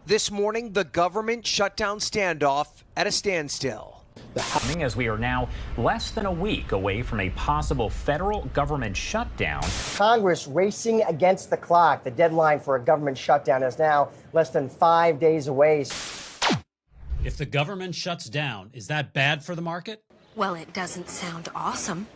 This morning, the government shutdown standoff at a standstill. As we are now less than a week away from a possible federal government shutdown. Congress racing against the clock. The deadline for a government shutdown is now less than 5 days away. If the government shuts down, is that bad for the market? Well, it doesn't sound awesome.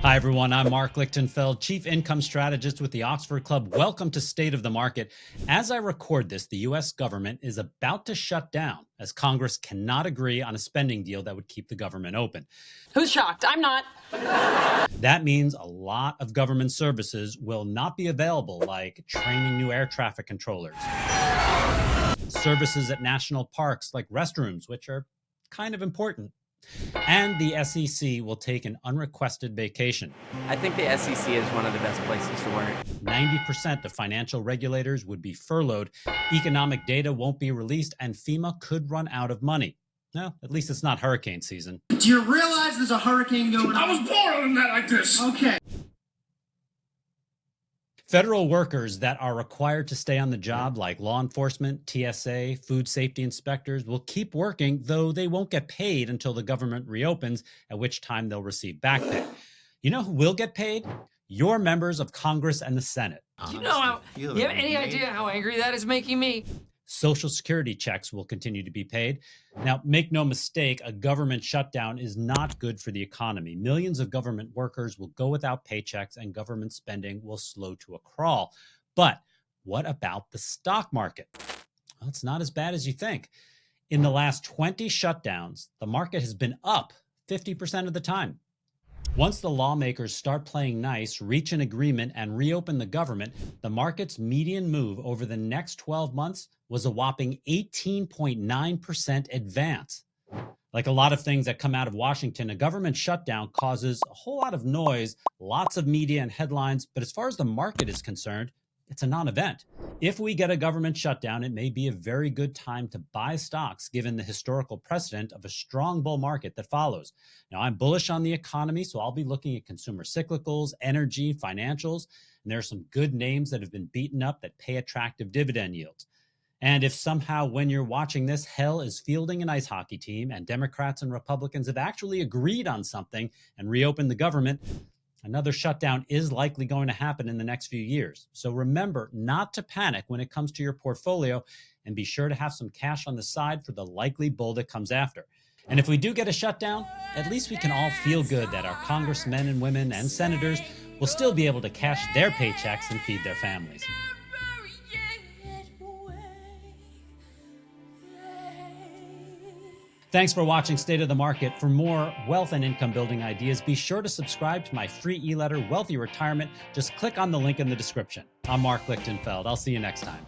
Hi, everyone. I'm Marc Lichtenfeld, Chief Income Strategist with the Oxford Club. Welcome to State of the Market. As I record this, the U.S. government is about to shut down as Congress cannot agree on a spending deal that would keep the government open. Who's shocked? I'm not. That means a lot of government services will not be available, like training new air traffic controllers, services at national parks like restrooms, which are kind of important. And the SEC will take an unrequested vacation. I think the SEC is one of the best places to work. 90% of financial regulators would be furloughed, economic data won't be released, and FEMA could run out of money. No, at least it's not hurricane season. Do you realize there's a hurricane going on? I was born on a night like this. Okay. Federal workers that are required to stay on the job, like law enforcement, TSA, food safety inspectors, will keep working, though they won't get paid until the government reopens, at which time they'll receive back pay. You know who will get paid? Your members of Congress and the Senate. You have any idea how angry that is making me? Social Security checks will continue to be paid. Now, make no mistake, a government shutdown is not good for the economy. Millions of government workers will go without paychecks and government spending will slow to a crawl. But what about the stock market? Well, it's not as bad as you think. In the last 20 shutdowns, the market has been up 50% of the time. Once the lawmakers start playing nice, reach an agreement, and reopen the government, the market's median move over the next 12 months was a whopping 18.9% advance. Like a lot of things that come out of Washington, a government shutdown causes a whole lot of noise, lots of media and headlines, but as far as the market is concerned, it's a non-event. If we get a government shutdown, it may be a very good time to buy stocks given the historical precedent of a strong bull market that follows. Now, I'm bullish on the economy, so I'll be looking at consumer cyclicals, energy, financials, and there are some good names that have been beaten up that pay attractive dividend yields. And if somehow when you're watching this, hell is fielding an ice hockey team and Democrats and Republicans have actually agreed on something and reopened the government, another shutdown is likely going to happen in the next few years. So remember not to panic when it comes to your portfolio and be sure to have some cash on the side for the likely bull that comes after. And if we do get a shutdown, at least we can all feel good that our congressmen and women and senators will still be able to cash their paychecks and feed their families. Thanks for watching State of the Market. For more wealth and income building ideas, be sure to subscribe to my free e-letter, Wealthy Retirement. Just click on the link in the description. I'm Marc Lichtenfeld. I'll see you next time.